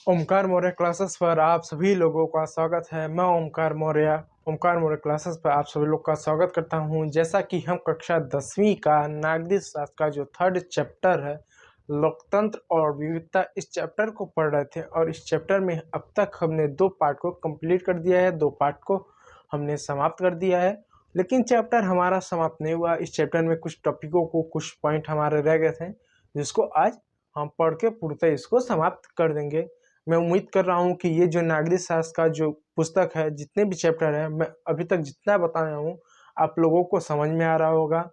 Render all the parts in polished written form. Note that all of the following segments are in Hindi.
ओमकार मौर्य क्लासेस पर आप सभी लोगों का स्वागत है। मैं ओमकार मौर्य क्लासेस पर आप सभी लोग का स्वागत करता हूं। जैसा कि हम कक्षा 10वीं का नागरिक शास्त्र का जो 3rd चैप्टर है लोकतंत्र और विविधता, इस चैप्टर को पढ़ रहे थे और इस चैप्टर में अब तक हमने 2 पार्ट को कंप्लीट कर दिया है, 2 पार्ट को हमने समाप्त कर दिया है। लेकिन चैप्टर हमारा समाप्त नहीं हुआ। इस चैप्टर में कुछ टॉपिकों को, कुछ पॉइंट हमारे रह गए थे जिसको आज हम पढ़ के पूर्णतः इसको समाप्त कर देंगे। मैं उम्मीद कर रहा हूँ कि ये जो नागरिक शास्त्र का जो पुस्तक है, जितने भी चैप्टर है, मैं अभी तक जितना बताया हूँ आप लोगों को समझ में आ रहा होगा।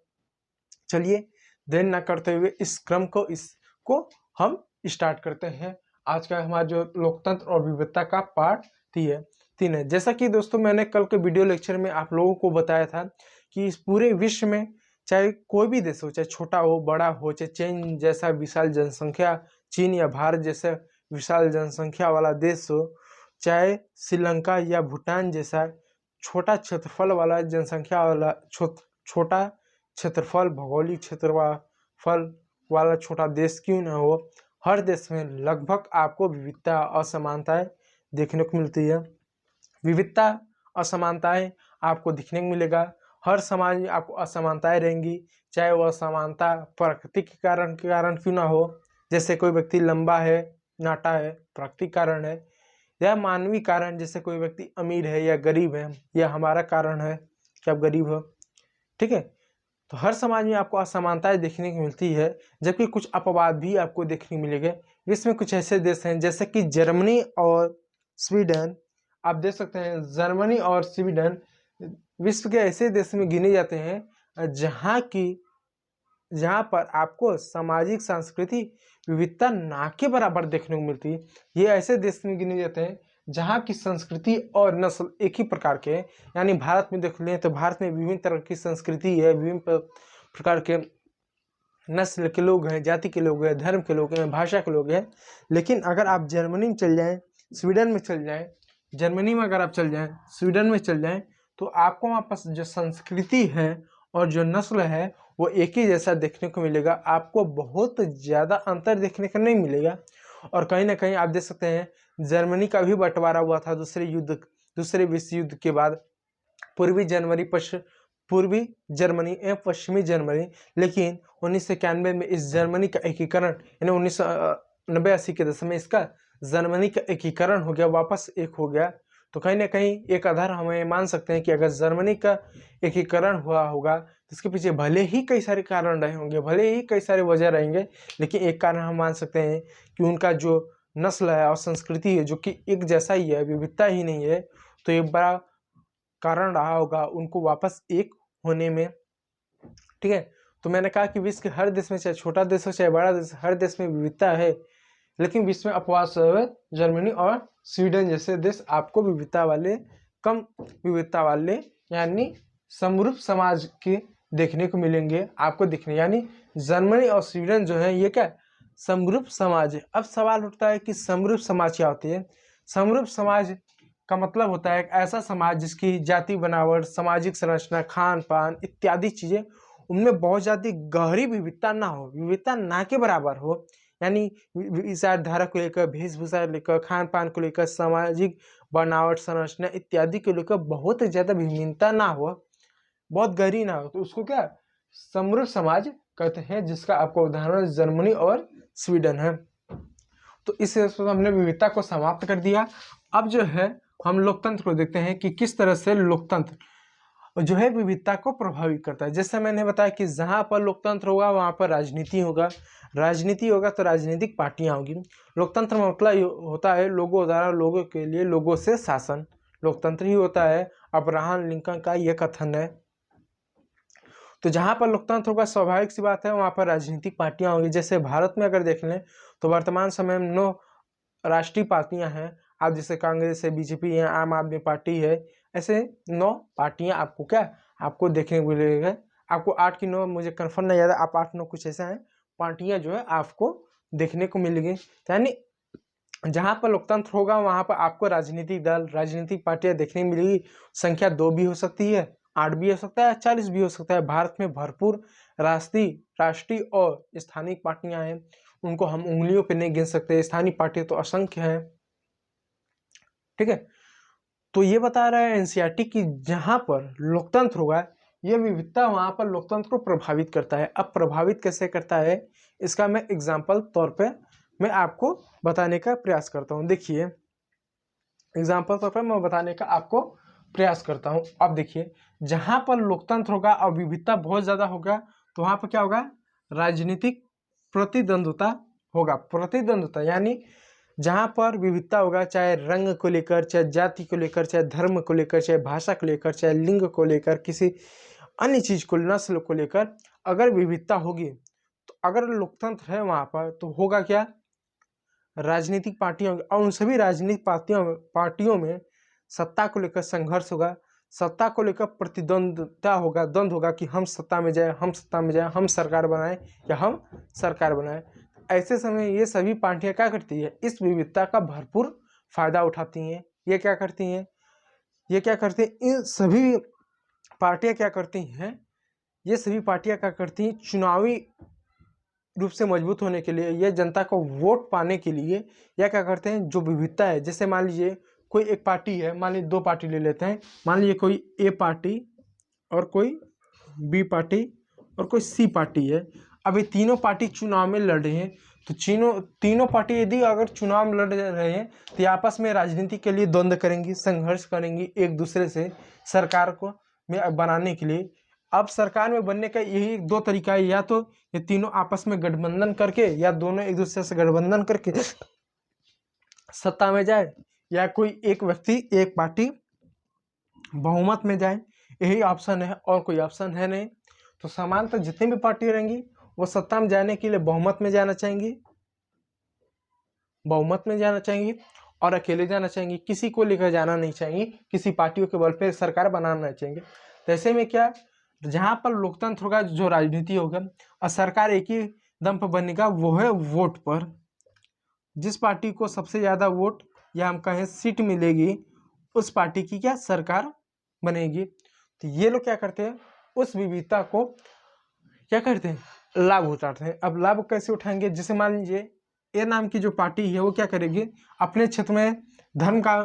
चलिए देर न करते हुए इस क्रम को इसको हम स्टार्ट करते हैं। आज का हमारा जो लोकतंत्र और विविधता का पार्ट 3 है। जैसा कि दोस्तों मैंने कल के वीडियो लेक्चर में आप लोगों को बताया था कि इस पूरे विश्व में चाहे कोई भी देश हो, चाहे छोटा हो बड़ा हो, चाहे चीन जैसा विशाल जनसंख्या, चीन या भारत जैसा विशाल जनसंख्या वाला देश हो, चाहे श्रीलंका या भूटान जैसा छोटा क्षेत्रफल वाला जनसंख्या वाला छोटा क्षेत्रफल, भौगोलिक क्षेत्रफल वाला छोटा देश क्यों न हो, हर देश में लगभग आपको विविधता असमानताएं देखने को मिलती है। विविधता असमानताएं आपको दिखने को मिलेगा। हर समाज में आपको असमानताएं रहेंगी, चाहे वह असमानता प्रकृति के कारण क्यों ना हो, जैसे कोई व्यक्ति लंबा है, नाटा है, प्राकृतिक कारण है, या मानवीय कारण, जैसे कोई व्यक्ति अमीर है या गरीब है, यह हमारा कारण है कि आप गरीब हो। ठीक है, तो हर समाज में आपको असमानताएं देखने को मिलती है, जबकि कुछ अपवाद भी आपको देखने को मिलेंगे। इसमें कुछ ऐसे देश हैं जैसे कि जर्मनी और स्वीडन। आप देख सकते हैं जर्मनी और स्वीडन विश्व के ऐसे देश में गिने जाते हैं जहाँ पर आपको सामाजिक सांस्कृतिक विविधता ना के बराबर देखने को मिलती है। ये ऐसे देश में गिने जाते हैं जहाँ की संस्कृति और नस्ल एक ही प्रकार के हैं। यानी भारत में देख लें तो भारत में विभिन्न तरह की संस्कृति है, विभिन्न प्रकार के नस्ल के लोग हैं, जाति के लोग हैं, धर्म के लोग हैं, भाषा के लोग हैं। लेकिन अगर आप जर्मनी में चल जाएं, स्वीडन में चल जाएं, जर्मनी में अगर आप चल जाएं, स्वीडन में चल जाएं, तो आपको वहाँ पर जो संस्कृति है और जो नस्ल है वो एक ही जैसा देखने को मिलेगा। आपको बहुत ज़्यादा अंतर देखने को नहीं मिलेगा। और कहीं ना कहीं आप देख सकते हैं जर्मनी का भी बंटवारा हुआ था दूसरे विश्व युद्ध के बाद, पूर्वी जर्मनी एवं पश्चिमी जर्मनी। लेकिन 1991 में इस जर्मनी का एकीकरण, यानी 1990-80 के दशक में इसका जर्मनी का एकीकरण हो गया, वापस एक हो गया। तो कहीं ना कहीं एक आधार हमें मान सकते हैं कि अगर जर्मनी का एकीकरण हुआ होगा तो इसके पीछे भले ही कई सारे कारण रहे होंगे, भले ही कई सारे वजह रहेंगे, लेकिन एक कारण हम मान सकते हैं कि उनका जो नस्ल है और संस्कृति है जो कि एक जैसा ही है, विविधता ही नहीं है, तो एक बड़ा कारण रहा होगा उनको वापस एक होने में। ठीक है, तो मैंने कहा कि विश्व के हर देश में, चाहे छोटा देश हो चाहे बड़ा देश, हर देश में विविधता है। लेकिन विश्व में अपवाद जर्मनी और स्वीडन जैसे देश आपको कम विविधता वाले यानी समरूप समाज के देखने को मिलेंगे। आपको दिखने यानी जर्मनी और स्वीडन जो है ये क्या समरूप समाज है। अब सवाल उठता है कि समरूप समाज क्या होती है। समरूप समाज का मतलब होता है एक ऐसा समाज जिसकी जाति बनावट, सामाजिक संरचना, खान पान इत्यादि चीजें उनमें बहुत ज़्यादा गहरी विविधता ना हो, विविधता ना के बराबर हो। यानी विचारधारा को लेकर, वेशभूषा लेकर, खान पान को लेकर, सामाजिक बनावट, संरचना इत्यादि को लेकर बहुत ज़्यादा विभिन्नता ना हो, बहुत गहरी ना हो, तो उसको क्या समरूप समाज कहते हैं, जिसका आपको उदाहरण जर्मनी और स्वीडन है। तो इस हमने विविधता को समाप्त कर दिया। अब जो है हम लोकतंत्र को देखते हैं कि किस तरह से लोकतंत्र जो है विविधता को प्रभावित करता है। जैसे मैंने बताया कि जहाँ पर लोकतंत्र होगा वहाँ पर राजनीति होगा, राजनीति होगा तो राजनीतिक पार्टियाँ होगी। लोकतंत्र में मतलब होता है लोगों द्वारा लोगों के लिए लोगों से शासन, लोकतंत्र ही होता है। अब्राहम लिंकन का यह कथन है। तो जहाँ पर लोकतंत्र होगा स्वाभाविक सी बात है वहाँ पर राजनीतिक पार्टियाँ होंगी। जैसे भारत में अगर देख लें तो वर्तमान समय में 9 राष्ट्रीय पार्टियां हैं। आप जैसे कांग्रेस है, बीजेपी है, आम आदमी पार्टी है, ऐसे 9 पार्टियां आपको देखने को मिलेगा। आपको 8 की 9 मुझे कंफर्म नहीं याद है, आप 8-9 कुछ ऐसा है पार्टियां जो है आपको देखने को मिलेगी। यानी जहाँ पर लोकतंत्र होगा वहाँ पर आपको राजनीतिक दल, राजनीतिक पार्टियां देखने को मिलेगी। संख्या 2 भी हो सकती है, 8 भी हो सकता है, 40 भी हो सकता है। भारत में भरपूर राष्ट्रीय और स्थानीय पार्टियां हैं, उनको हम उंगलियों पे नहीं गिन सकते। स्थानीय पार्टी तो असंख्य हैं। ठीक है। तो ये बता रहा है एनसीईआरटी कि जहाँ पर लोकतंत्र होगा ये विविधता वहाँ पर लोकतंत्र को प्रभावित करता है। अब प्रभावित कैसे करता है इसका मैं एग्जाम्पल तौर पे मैं आपको बताने का प्रयास करता हूँ। देखिए एग्जाम्पल तौर पर मैं बताने का आपको प्रयास करता हूँ। अब देखिए जहाँ पर लोकतंत्र होगा और विविधता बहुत ज़्यादा होगा तो वहाँ पर क्या होगा, राजनीतिक प्रतिद्वंद्विता होगा। प्रतिद्वंद्विता यानी जहाँ पर विविधता होगा, चाहे रंग को लेकर, चाहे जाति को लेकर, चाहे धर्म को लेकर, चाहे भाषा को लेकर, चाहे लिंग को लेकर, किसी अन्य चीज को, नस्ल को लेकर अगर विविधता होगी तो अगर लोकतंत्र है वहां पर तो होगा क्या, राजनीतिक पार्टियां होंगी और उन सभी राजनीतिक पार्टियों में सत्ता को लेकर संघर्ष होगा, सत्ता को लेकर प्रतिद्वंद्विता होगा, द्वंद्व होगा कि हम सत्ता में जाए, हम सत्ता में जाए, हम सरकार बनाए या हम सरकार बनाए। ऐसे समय ये सभी पार्टियां क्या करती है, इस विविधता का भरपूर फायदा उठाती हैं। ये क्या करती हैं, ये क्या करती हैं, इन सभी पार्टियां क्या करती हैं, ये सभी पार्टियां क्या करती हैं, चुनावी रूप से मजबूत होने के लिए या जनता को वोट पाने के लिए या क्या करते हैं, जो विविधता है, जैसे मान लीजिए कोई एक पार्टी है, मान लीजिए दो पार्टी ले लेते हैं, मान लीजिए कोई ए पार्टी और कोई बी पार्टी और कोई सी पार्टी है। अब ये तीनों पार्टी चुनाव में लड़ रहे हैं तो तीनों पार्टी यदि अगर चुनाव में लड़ रहे हैं तो आपस में राजनीति के लिए द्वंद्व करेंगी, संघर्ष करेंगी एक दूसरे से सरकार को में बनाने के लिए। अब सरकार में बनने का यही दो तरीका है, या तो ये तीनों आपस में गठबंधन करके या दोनों एक दूसरे से गठबंधन करके सत्ता में जाए, या कोई एक व्यक्ति एक पार्टी बहुमत में जाए, यही ऑप्शन है और कोई ऑप्शन है नहीं। तो सामान्यतः जितनी भी पार्टी रहेंगी वो सत्ता में जाने के लिए बहुमत में जाना चाहेंगी, बहुमत में जाना चाहेंगी और अकेले जाना चाहेंगी, किसी को लेकर जाना नहीं चाहेंगी, किसी पार्टियों के बल पे सरकार बनाना नहीं चाहेंगे। तो ऐसे में क्या, जहां पर लोकतंत्र होगा, जो राजनीति होगा और सरकार एक ही दम पर बनेगा वो है वोट पर। जिस पार्टी को सबसे ज्यादा वोट या हम कहें सीट मिलेगी उस पार्टी की क्या सरकार बनेगी। तो ये लोग क्या करते हैं, उस विविधता को क्या करते हैं, लाभ उठाते हैं। अब लाभ कैसे उठाएंगे, जैसे मान लीजिए ए नाम की जो पार्टी है वो क्या करेगी, अपने क्षेत्र में धर्म का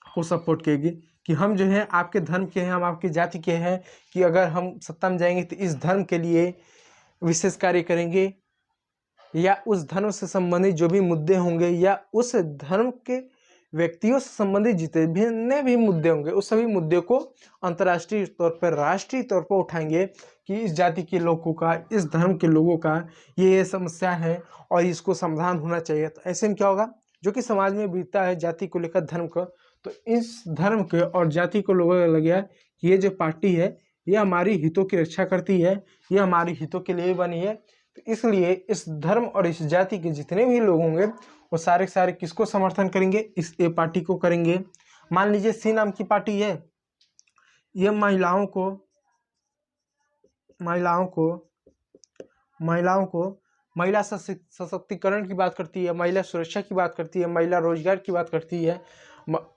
को सपोर्ट करेगी कि हम जो है आपके धर्म के हैं, हम आपकी जाति के हैं, कि अगर हम सत्ता में जाएंगे तो इस धर्म के लिए विशेष कार्य करेंगे, या उस धर्म से संबंधित जो भी मुद्दे होंगे या उस धर्म के व्यक्तियों से संबंधित जितने भी मुद्दे होंगे उस सभी मुद्दे को अंतर्राष्ट्रीय तौर पर, राष्ट्रीय तौर पर उठाएंगे कि इस जाति के लोगों का, इस धर्म के लोगों का ये समस्या है और इसको समाधान होना चाहिए। तो ऐसे में क्या होगा, जो कि समाज में बीतता है जाति को लेकर, धर्म का, तो इस धर्म के और जाति को लोगों को लगे कि ये जो पार्टी है ये हमारी हितों की रक्षा करती है, ये हमारी हितों के लिए बनी है। तो इसलिए इस धर्म और इस जाति के जितने भी लोग होंगे वो सारे सारे किसको समर्थन करेंगे, इस ए पार्टी को करेंगे। मान लीजिए सी नाम की पार्टी है, ये महिलाओं को महिला सशक्तिकरण की बात करती है, महिला सुरक्षा की बात करती है, महिला रोजगार की बात करती है,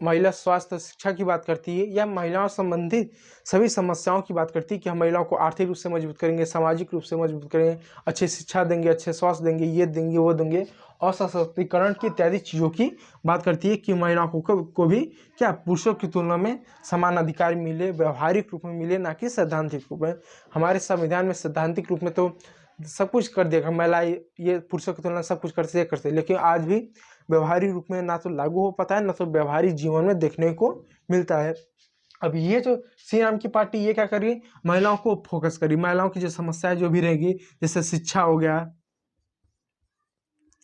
महिला स्वास्थ्य शिक्षा की बात करती है, या महिलाओं संबंधित सभी समस्याओं की बात करती है कि हम महिलाओं को आर्थिक रूप से मजबूत करेंगे, सामाजिक रूप से मजबूत करेंगे, अच्छी शिक्षा देंगे, अच्छे स्वास्थ्य देंगे, ये देंगे वो देंगे, और सशक्तिकरण की इत्यादि चीज़ों की बात करती है कि महिलाओं को भी क्या पुरुषों की तुलना में समान अधिकार मिले, व्यवहारिक रूप में मिले, ना कि सैद्धांतिक रूप में। हमारे संविधान में सैद्धांतिक रूप में तो सब कुछ कर देगा, महिला ये पुरुषों की तुलना सब कुछ करते, लेकिन आज भी व्यवहारिक रूप में ना तो लागू हो पाता है, ना तो व्यवहारिक जीवन में देखने को मिलता है। अब ये जो सी नाम की पार्टी ये क्या करी, महिलाओं को फोकस करी, महिलाओं की जो समस्याएं जो भी रहेगी, जैसे शिक्षा हो गया,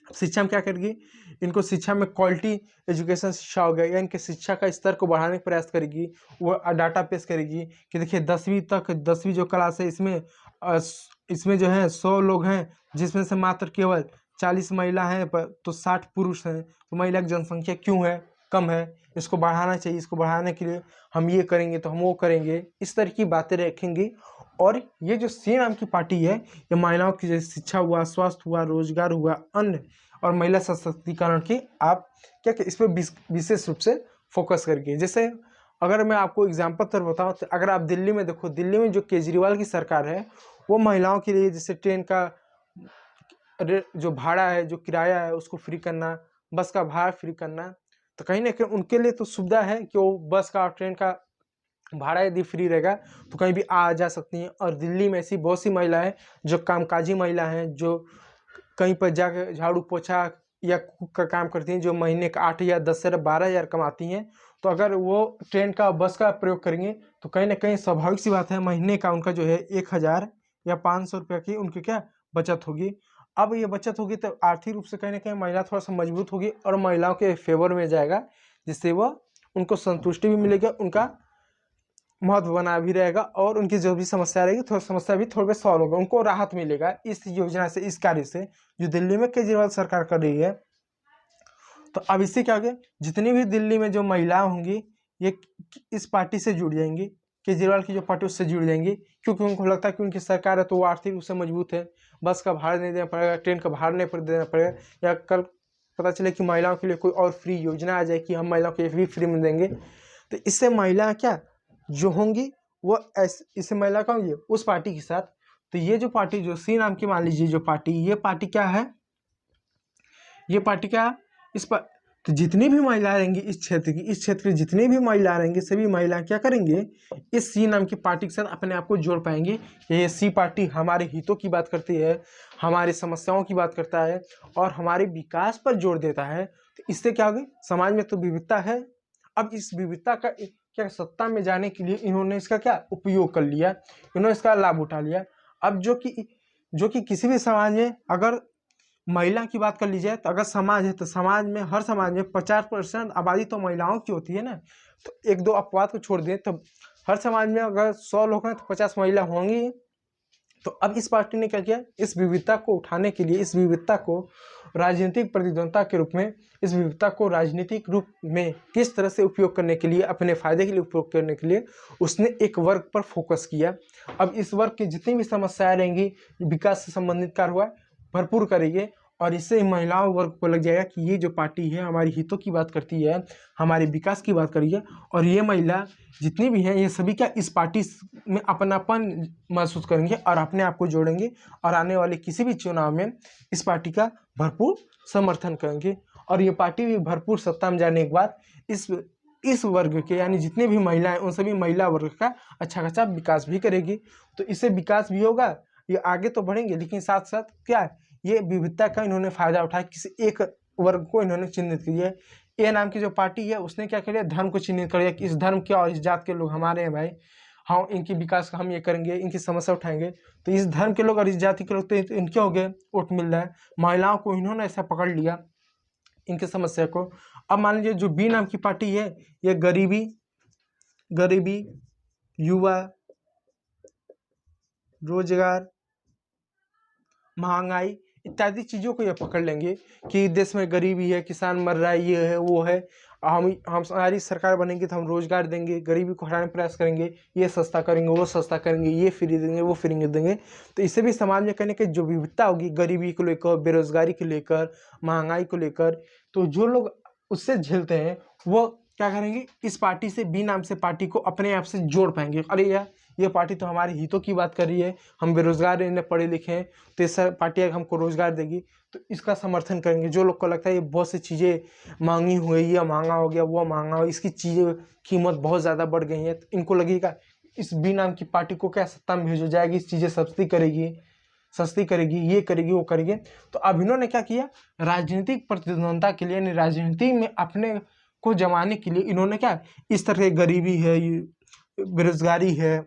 शिक्षा में क्या करेगी, इनको शिक्षा में क्वालिटी एजुकेशन शिक्षा हो गया, या इनके शिक्षा का स्तर को बढ़ाने का प्रयास करेगी। वो डाटा पेश करेगी कि देखिए 10वीं जो क्लास है इसमें जो है 100 लोग हैं, जिसमें से मात्र केवल 40 महिला हैं तो 60 पुरुष हैं। तो महिला की जनसंख्या क्यों है, कम है, इसको बढ़ाना चाहिए, इसको बढ़ाने के लिए हम ये करेंगे तो हम वो करेंगे, इस तरह की बातें रखेंगी। और ये जो सी नाम की पार्टी है ये महिलाओं की जैसे शिक्षा हुआ, स्वास्थ्य हुआ, रोजगार हुआ, अन्य और महिला सशक्तिकरण की आप क्या इस पर विशेष रूप से फोकस करके। जैसे अगर मैं आपको एग्जाम्पल तर बताऊँ तो अगर आप दिल्ली में देखो, दिल्ली में जो केजरीवाल की सरकार है वो महिलाओं के लिए जैसे ट्रेन का जो भाड़ा है, जो किराया है उसको फ्री करना, बस का भाड़ा फ्री करना, तो कहीं ना कहीं उनके लिए तो सुविधा है कि वो बस का और ट्रेन का भाड़ा यदि फ्री रहेगा तो कहीं भी आ जा सकती हैं। और दिल्ली में ऐसी बहुत सी महिलाएं जो कामकाजी महिला हैं, जो कहीं पर जाकर झाड़ू पोछा या कुक का काम करती हैं, जो महीने का 8 या 10 से 12 हज़ार कमाती हैं। तो अगर वो ट्रेन का बस का प्रयोग करेंगे तो कहीं ना कहीं स्वाभाविक सी बात है, महीने का उनका जो है 1,000 या 500 रुपये की उनकी क्या बचत होगी। अब ये बचत होगी तो आर्थिक रूप से कहीं ना कहीं महिला थोड़ा सा मजबूत होगी और महिलाओं के फेवर में जाएगा, जिससे वह उनको संतुष्टि भी मिलेगी, उनका महत्व बना भी रहेगा और उनकी जो भी समस्या रहेगी थोड़ा समस्या भी थोड़े बहुत सॉल्व होगा, उनको राहत मिलेगा इस योजना से, इस कार्य से जो दिल्ली में केजरीवाल सरकार कर रही है। तो अब इससे क्या होगा, जितनी भी दिल्ली में जो महिलाएं होंगी ये इस पार्टी से जुड़ जाएंगी, केजरीवाल की जो पार्टी उससे जुड़ जाएंगी, क्योंकि उनको लगता है कि उनकी सरकार है तो वो आर्थिक रूप से मजबूत है, बस का भाड़ा नहीं देना पड़ेगा, ट्रेन का भाड़ा नहीं देना पड़ेगा, या कल पता चले कि महिलाओं के लिए कोई और फ्री योजना आ जाए कि हम महिलाओं को ये भी फ्री में देंगे। तो इससे महिला क्या जो होंगी वो इससे महिला का होंगी उस पार्टी के साथ। तो ये जो पार्टी जो सी नाम की मान लीजिए जो पार्टी, ये पार्टी क्या है, ये पार्टी क्या इस पर तो जितनी भी महिलाएं रहेंगी इस क्षेत्र की, इस क्षेत्र की जितनी भी महिलाएं रहेंगी सभी महिलाएं क्या करेंगे, इस सी नाम की पार्टी के साथ अपने आप को जोड़ पाएंगे। ये सी पार्टी हमारे हितों की बात करती है, हमारी समस्याओं की बात करता है और हमारे विकास पर जोर देता है। तो इससे क्या होगी, समाज में तो विविधता है, अब इस विविधता का क्या सत्ता में जाने के लिए इन्होंने इसका क्या उपयोग कर लिया, इन्होंने इसका लाभ उठा लिया। अब जो कि किसी भी समाज में अगर महिला की बात कर लीजिए तो अगर समाज है तो समाज में हर समाज में 50% आबादी तो महिलाओं की होती है ना। तो एक दो अपवाद को छोड़ दें तो हर समाज में अगर 100 लोग हैं तो 50 महिला होंगी। तो अब इस पार्टी ने क्या किया, इस विविधता को उठाने के लिए, इस विविधता को राजनीतिक प्रतिद्वंदता के रूप में, इस विविधता को राजनीतिक रूप में किस तरह से उपयोग करने के लिए, अपने फायदे के लिए उपयोग करने के लिए उसने एक वर्ग पर फोकस किया। अब इस वर्ग की जितनी भी समस्याएं रहेंगी विकास से संबंधित कार्य हुआ भरपूर करेंगे और इससे महिलाओं वर्ग को लग जाएगा कि ये जो पार्टी है हमारी हितों की बात करती है, हमारे विकास की बात करी है। और ये महिला जितनी भी हैं ये सभी क्या इस पार्टी में अपनापन महसूस करेंगे और अपने आप को जोड़ेंगे और आने वाले किसी भी चुनाव में इस पार्टी का भरपूर समर्थन करेंगे। और ये पार्टी भी भरपूर सत्ता में जाने के बाद इस वर्ग के यानी जितने भी महिलाएं उन सभी महिला वर्ग का अच्छा खासा विकास भी करेगी। तो इससे विकास भी होगा, ये आगे तो बढ़ेंगे, लेकिन साथ साथ क्या है, ये विविधता का इन्होंने फायदा उठाया, किसी एक वर्ग को इन्होंने चिन्हित किया है। ए नाम की जो पार्टी है उसने क्या किया, धर्म को चिन्हित कर दिया कि इस धर्म के और इस जात के लोग हमारे हैं भाई, हाँ इनकी विकास का हम ये करेंगे, इनकी समस्या उठाएंगे। तो इस धर्म के लोग और इस जाति के लोग तो इनके हो गए, वोट मिल रहा है। महिलाओं को इन्होंने ऐसा पकड़ लिया इनकी समस्या को। अब मान लीजिए जो बी नाम की पार्टी है ये गरीबी, युवा, रोजगार, महंगाई इत्यादि चीज़ों को ये पकड़ लेंगे कि देश में गरीबी है, किसान मर रहा है, ये है वो है, हम हमारी सरकार बनेगी तो हम रोजगार देंगे, गरीबी को हटाने का प्रयास करेंगे, ये सस्ता करेंगे, वो सस्ता करेंगे, ये फ्री देंगे, वो फ्री देंगे। तो इससे भी समाज में कहने की जो विविधता होगी गरीबी को लेकर, बेरोजगारी को लेकर, महंगाई को लेकर, तो जो लोग उससे झेलते हैं वो क्या करेंगे, इस पार्टी से बी नाम से पार्टी को अपने आप से जोड़ पाएंगे। अरे यार ये पार्टी तो हमारे हितों की बात कर रही है, हम बेरोजगार इन्हें पढ़े लिखे हैं तो इस पार्टी अगर हमको रोजगार देगी तो इसका समर्थन करेंगे। जो लोग को लगता है ये बहुत सी चीज़ें महंगी हुई, ये महंगा हो गया, वो महंगा हो, इसकी चीज़ें कीमत बहुत ज़्यादा बढ़ गई है, तो इनको लगेगा इस बी नाम की पार्टी को क्या सत्ता में भेजा जाएगी, इस चीज़ें सस्ती करेगी, ये करेगी, वो करेगी। तो अब इन्होंने क्या किया, राजनीतिक प्रतिद्वंदता के लिए, राजनीति में अपने को जमाने के लिए इन्होंने क्या इस तरह गरीबी है, बेरोजगारी है,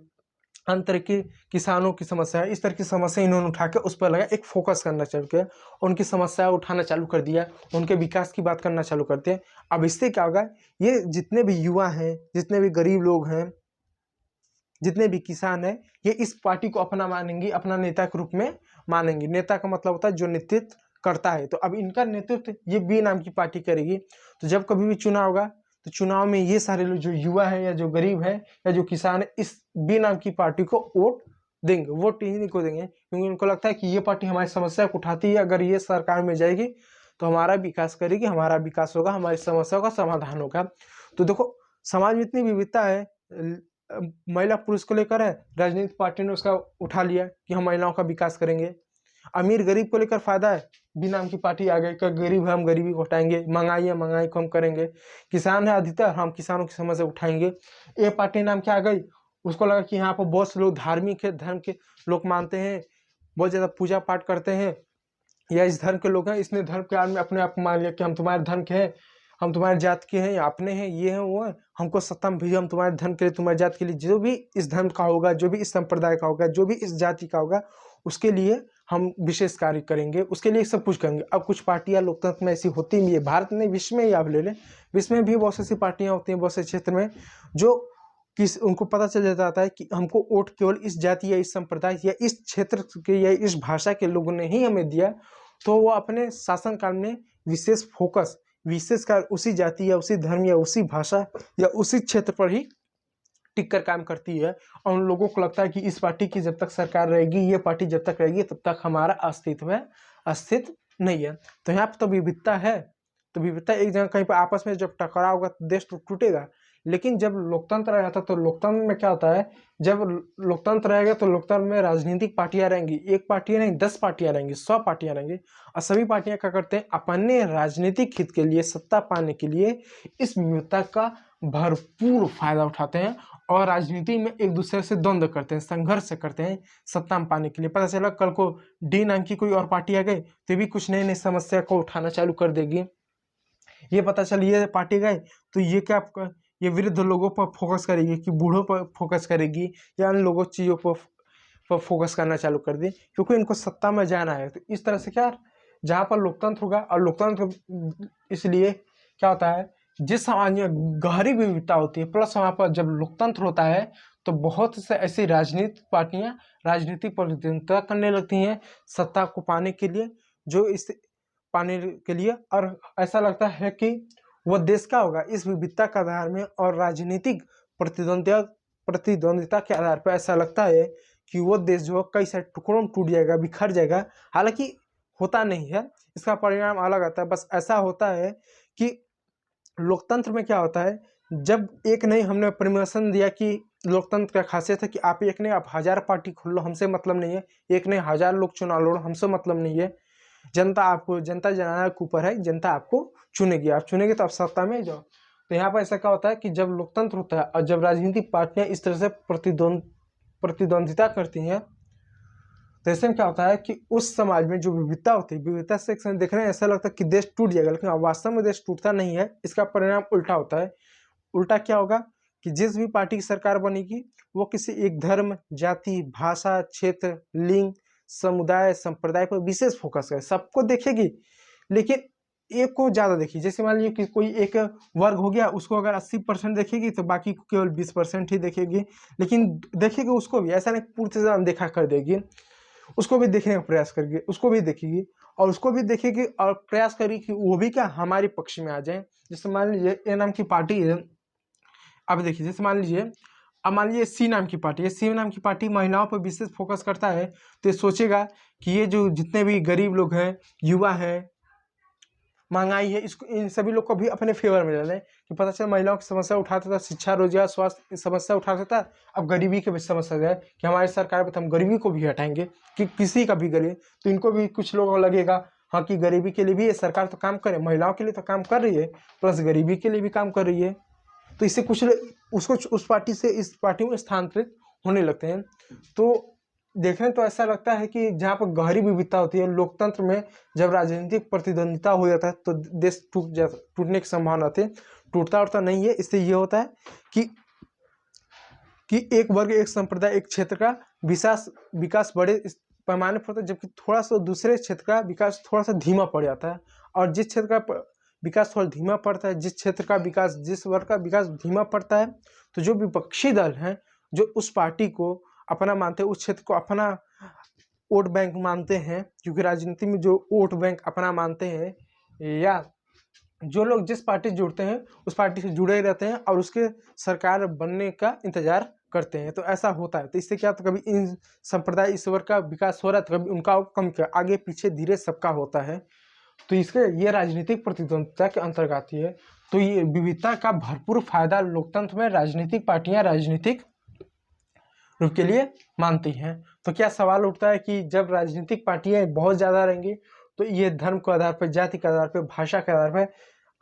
अंतर के किसानों की समस्या है, इस तरह की समस्या इन्होंने उठा के उस पर लगा एक फोकस करना चालू किया, उनकी समस्या उठाना चालू कर दिया, उनके विकास की बात करना चालू करते हैं। अब इससे क्या होगा, ये जितने भी युवा हैं, जितने भी गरीब लोग हैं, जितने भी किसान हैं, ये इस पार्टी को अपना मानेंगे, अपना नेता के रूप में मानेंगे। नेता का मतलब होता है जो नेतृत्व करता है। तो अब इनका नेतृत्व ये बी नाम की पार्टी करेगी। तो जब कभी भी चुनाव होगा तो चुनाव में ये सारे लोग जो युवा है या जो गरीब है या जो किसान है इस बी नाम की पार्टी को वोट देंगे, वोट इन्हीं को देंगे, क्योंकि उनको लगता है कि ये पार्टी हमारी समस्या को उठाती है, अगर ये सरकार में जाएगी तो हमारा विकास करेगी, हमारा विकास होगा, हमारी समस्याओं का समाधान होगा। तो देखो समाज में इतनी विविधता है, महिला पुरुष को लेकर है, राजनीतिक पार्टी ने उसका उठा लिया कि हम महिलाओं का विकास करेंगे। अमीर गरीब को लेकर फायदा है, बी नाम की पार्टी आ गई, क्या गरीब है हम गरीबी को हटाएंगे, महंगाई है महंगाई को हम करेंगे, किसान है अधिकतर हम किसानों की समस्या उठाएंगे। ए पार्टी नाम क्या आ गई, उसको लगा कि यहाँ पर बहुत से लोग धार्मिक है, धर्म के लोग मानते हैं, बहुत ज़्यादा पूजा पाठ करते हैं, या इस धर्म के लोग हैं, इसने धर्म के आड़ में अपने आप को मान लिया कि हम तुम्हारे धर्म के हैं, हम तुम्हारे जात के हैं, या अपने हैं, ये हैं वो हैं, हमको सत्ता में भेजो, हम तुम्हारे धर्म के लिए तुम्हारे जात के लिए, जो भी इस धर्म का होगा, जो भी इस संप्रदाय का होगा, जो भी इस जाति का होगा, उसके लिए हम विशेष कार्य करेंगे, उसके लिए सब कुछ करेंगे। अब कुछ पार्टियां लोकतंत्र में ऐसी होती भी है, भारत में, विश्व में ही आप ले लें, विश्व में भी बहुत सी ऐसी पार्टियां होती हैं बहुत से क्षेत्र में, जो उनको पता चल जाता है कि हमको वोट केवल इस जाति या इस संप्रदाय या इस क्षेत्र के या इस भाषा के लोगों ने ही हमें दिया, तो वो अपने शासनकाल में विशेष फोकस, विशेषकर उसी जाति या उसी धर्म या उसी भाषा या उसी क्षेत्र पर ही टिक कर काम करती है। और उन लोगों को लगता है कि इस पार्टी की जब तक सरकार रहेगी, ये पार्टी जब तक रहेगी, तब तक हमारा अस्तित्व नहीं है। तो यहाँ पर तो विविधता है, तो विविधता एक जगह कहीं पर आपस में जब टकराव होगा तो देश तो टूटेगा। लेकिन जब लोकतंत्र रहता तो लोकतंत्र में क्या होता है, जब लोकतंत्र रहेगा तो लोकतंत्र में राजनीतिक पार्टियां रहेंगी, एक पार्टी नहीं 10 पार्टियां रहेंगी, 100 पार्टियां रहेंगी, और सभी पार्टियां क्या करते हैं, अपने राजनीतिक हित के लिए, सत्ता पाने के लिए इस विविधता का भरपूर फायदा उठाते हैं और राजनीति में एक दूसरे से द्वंद्व करते हैं, संघर्ष करते हैं सत्ता में पाने के लिए। पता चला कल को डी नाम की कोई और पार्टी आ गई तो भी कुछ नई नई समस्या को उठाना चालू कर देगी। ये पता चल ये पार्टी गए तो ये क्या, ये वृद्ध लोगों पर फोकस करेगी कि बूढ़ों पर फोकस करेगी, या अन्य लोगों चीज़ों पर फोकस करना चालू कर दी, क्योंकि इनको सत्ता में जाना है। तो इस तरह से क्या, जहाँ पर लोकतंत्र होगा, और लोकतंत्र इसलिए क्या होता है, जिस समाज में गहरी विविधता होती है, प्लस वहाँ पर जब लोकतंत्र होता है तो बहुत से ऐसी राजनीतिक पार्टियाँ राजनीतिक प्रतिद्वंद्विता करने लगती हैं सत्ता को पाने के लिए, जो इस पाने के लिए, और ऐसा लगता है कि वह देश का होगा इस विविधता के आधार में, और राजनीतिक प्रतिद्वंदिता के आधार पर ऐसा लगता है कि वो देश जो कई सारे टुकड़ों में टूट जाएगा, बिखर जाएगा। हालांकि होता नहीं है, इसका परिणाम अलग आता है। बस ऐसा होता है कि लोकतंत्र में क्या होता है, जब एक नहीं हमने परमिशन दिया कि लोकतंत्र का खासियत है कि आप एक नहीं आप 1000 पार्टी खोल लो, हमसे मतलब नहीं है, एक नहीं 1000 लोग चुनाव लड़ो, हमसे मतलब नहीं है। जनता जननायक के ऊपर है, जनता आपको चुनेगी, आप चुनेंगे तो आप सत्ता में जाओ। तो यहाँ पर ऐसा क्या होता है कि जब लोकतंत्र होता है और जब राजनीतिक पार्टियां इस तरह से प्रतिद्वंदिता करती हैं, तो ऐसे में क्या होता है कि उस समाज में जो विविधता होती है, विविधता से एक समय देख रहे हैं ऐसा लगता है कि देश टूट जाएगा, लेकिन वास्तव में देश टूटता नहीं है। इसका परिणाम उल्टा होता है। उल्टा क्या होगा कि जिस भी पार्टी की सरकार बनेगी वो किसी एक धर्म, जाति, भाषा, क्षेत्र, लिंग, समुदाय, संप्रदाय पर विशेष फोकस करे, सबको देखेगी, लेकिन एक को ज़्यादा देखिए। जैसे मान लीजिए कि कोई एक वर्ग हो गया, उसको अगर 80% देखेगी तो बाकी को केवल 20% ही देखेगी, लेकिन देखेगी उसको भी, ऐसा नहीं पूरी तरह अनदेखा कर देगी, उसको भी देखने का प्रयास करेगी, उसको भी देखेगी और उसको भी देखेगी और प्रयास करेगी कि वो भी क्या हमारे पक्ष में आ जाए। जैसे मान लीजिए ए नाम की पार्टी है, अब देखिए जैसे मान लीजिए, अब मान लीजिए सी नाम की पार्टी है, सी नाम की पार्टी महिलाओं पर विशेष फोकस करता है, तो ये सोचेगा कि ये जो जितने भी गरीब लोग हैं, युवा हैं, महंगाई है, इसको इन सभी लोग को भी अपने फेवर में डालें, कि पता चला महिलाओं की समस्या उठाता था, शिक्षा, रोजगार, स्वास्थ्य समस्या उठाता था, अब गरीबी की भी समस्या है कि हमारी सरकार में तो हम गरीबी को भी हटाएंगे, कि किसी का भी गरीब, तो इनको भी कुछ लोगों को लगेगा हाँ कि गरीबी के लिए भी ये सरकार तो काम करे, महिलाओं के लिए तो काम कर रही है, प्लस गरीबी के लिए भी काम कर रही है, तो इससे कुछ उसको उस पार्टी से इस पार्टी में स्थानांतरित होने लगते हैं। तो देखने तो ऐसा लगता है कि जहाँ पर गहरी विविधता होती है लोकतंत्र में, जब राजनीतिक प्रतिद्वंदिता हो जाता है तो देश टूटने की संभावना होती है। टूटता उठता नहीं है, इससे ये होता है कि एक वर्ग, एक संप्रदाय, एक क्षेत्र का विकास बड़े पैमाने पर होता है, जबकि थोड़ा सा दूसरे क्षेत्र का विकास थोड़ा सा धीमा पड़ जाता है। और जिस क्षेत्र का विकास थोड़ा धीमा पड़ता है, जिस क्षेत्र का विकास, जिस वर्ग का विकास धीमा पड़ता है, तो जो विपक्षी दल हैं, जो उस पार्टी को अपना मानते हैं, उस क्षेत्र को अपना वोट बैंक मानते हैं, क्योंकि राजनीति में जो वोट बैंक अपना मानते हैं, या जो लोग जिस पार्टी से जुड़ते हैं उस पार्टी से जुड़े ही रहते हैं और उसके सरकार बनने का इंतजार करते हैं। तो ऐसा होता है। तो इससे क्या, तो कभी इन संप्रदाय इस वर्ग का विकास हो रहा है तो कभी उनका कम, आगे पीछे धीरे सबका होता है। तो इसके ये राजनीतिक प्रतिद्वंदिता के अंतर्गत आती है। तो ये विविधता का भरपूर फायदा लोकतंत्र में राजनीतिक पार्टियां राजनीतिक रूप के लिए मानती हैं। तो क्या सवाल उठता है कि जब राजनीतिक पार्टियां बहुत ज़्यादा रहेंगी तो ये धर्म के आधार पर, जाति के आधार पर, भाषा के आधार पर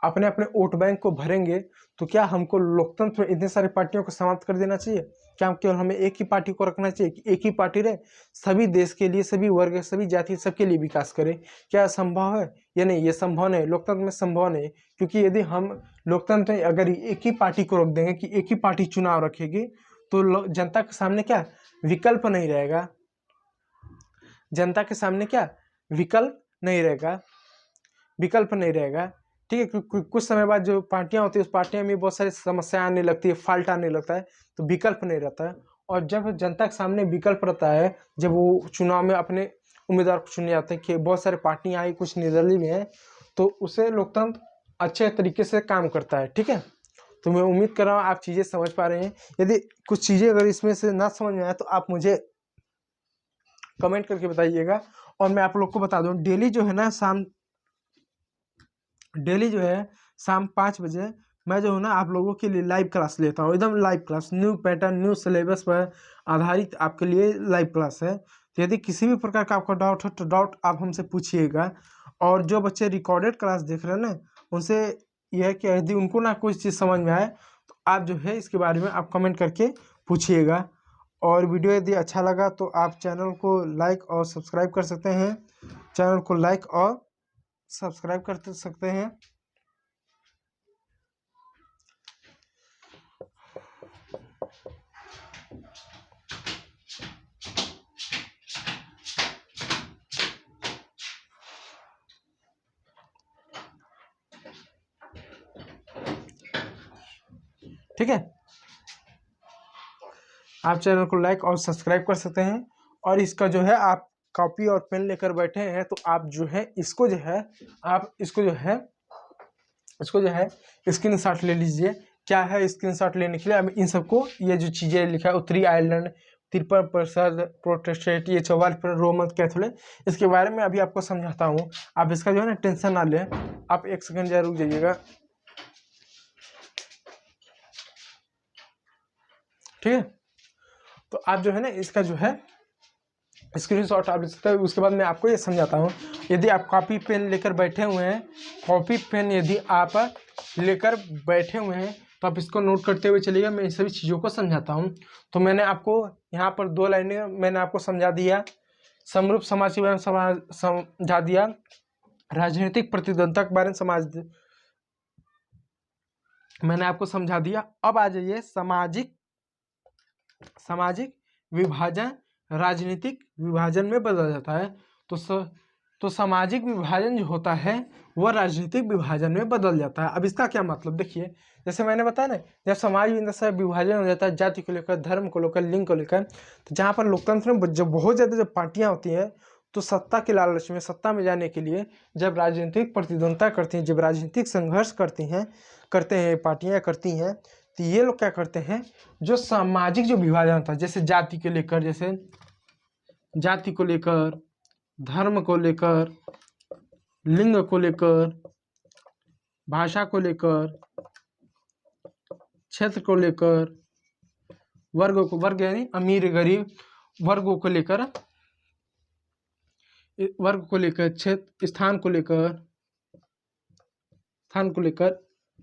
अपने अपने वोट बैंक को भरेंगे, तो क्या हमको लोकतंत्र में इतनी सारी पार्टियों को समाप्त कर देना चाहिए? क्या केवल हमें एक ही पार्टी को रखना चाहिए कि एक ही पार्टी रहे, सभी देश के लिए, सभी वर्ग, सभी जाति, सबके लिए विकास करे? क्या संभव है? ये नहीं, ये संभव नहीं, लोकतंत्र में संभव नहीं। क्योंकि यदि हम लोकतंत्र में अगर एक ही पार्टी को रोक देंगे कि एक ही पार्टी चुनाव रखेगी, तो जनता के सामने क्या विकल्प नहीं रहेगा? जनता के सामने क्या विकल्प नहीं रहेगा? विकल्प नहीं रहेगा। ठीक है, कुछ समय बाद जो पार्टियां होती है उस पार्टियां में बहुत सारी समस्या आने लगती है, फॉल्ट आने लगता है, तो विकल्प नहीं रहता है। और जब जनता के सामने विकल्प रहता है, जब वो चुनाव में अपने उम्मीदवार को चुने जाते हैं कि बहुत सारी पार्टियां आई, कुछ निर्दलीय भी हैं, तो उसे लोकतंत्र अच्छे तरीके से काम करता है। ठीक है, तो मैं उम्मीद कर रहा हूँ आप चीज़ें समझ पा रहे हैं। यदि कुछ चीज़ें अगर इसमें से ना समझ में आए तो आप मुझे कमेंट करके बताइएगा। और मैं आप लोग को बता दूं, डेली जो है शाम 5 बजे मैं जो है ना आप लोगों के लिए लाइव क्लास लेता हूँ, एकदम live class, new pattern, new syllabus पर आधारित आपके लिए लाइव क्लास है। तो यदि किसी भी प्रकार का आपका डाउट हो तो डाउट आप हमसे पूछिएगा। और जो बच्चे रिकॉर्डेड क्लास देख रहे हैं ना, उनसे यह है कि यदि उनको ना कोई चीज़ समझ में आए तो आप जो है इसके बारे में आप कमेंट करके पूछिएगा। और वीडियो यदि अच्छा लगा तो आप चैनल को लाइक और सब्सक्राइब कर सकते हैं, चैनल को लाइक और सब्सक्राइब कर सकते हैं। ठीक है, आप चैनल को लाइक और सब्सक्राइब कर सकते हैं। और इसका जो है आप कॉपी और पेन लेकर बैठे हैं तो आप जो है इसको जो है स्क्रीनशॉट ले लीजिए। क्या है स्क्रीनशॉट लेने के लिए? अब इन सबको, ये जो चीज़ें लिखा है, उत्तरी आयरलैंड, 53% प्रोटेस्टेंट, ये 44% रोमन कैथोलिक, इसके बारे में अभी आपको समझाता हूँ। आप इसका जो है ना टेंशन ना लें। आप एक सेकंड जरा रुक जाइएगा। ठीक है, तो आप जो है ना इसका जो है स्क्रीनशॉट आप ले सकते हैं। उसके बाद मैं आपको ये समझाता हूँ। यदि आप कॉपी पेन लेकर बैठे हुए हैं, कॉपी पेन यदि आप लेकर बैठे हुए हैं तो आप इसको नोट करते हुए चलिएगा। मैं इन सभी चीज़ों को समझाता हूँ। तो मैंने आपको यहाँ पर 2 लाइनें मैंने आपको समझा दिया। समरूप समाज के बारे में समझा दिया, राजनीतिक प्रतिद्वंदता के बारे में मैंने आपको समझा दिया। अब आ जाइए सामाजिक विभाजन राजनीतिक विभाजन में बदल जाता है। तो सामाजिक विभाजन जो होता है वह राजनीतिक विभाजन में बदल जाता है। अब इसका क्या मतलब देखिए, जैसे मैंने बताया ना, जब समाज में से विभाजन हो जाता है जाति को लेकर, धर्म को लेकर, लिंग को लेकर, तो जहाँ पर लोकतंत्र में जब बहुत ज़्यादा जब पार्टियाँ होती हैं तो सत्ता के लालच में, सत्ता में जाने के लिए जब राजनीतिक प्रतिद्वंदता करती हैं, जब राजनीतिक संघर्ष करते हैं पार्टियाँ करती हैं, तो ये लोग क्या करते हैं, जो सामाजिक जो विभाजन होता है, जैसे जाति को लेकर, जैसे जाति को लेकर, धर्म को लेकर, लिंग को लेकर, भाषा को लेकर, क्षेत्र को लेकर, वर्ग यानी अमीर गरीब, वर्गों को लेकर, क्षेत्र, स्थान को लेकर,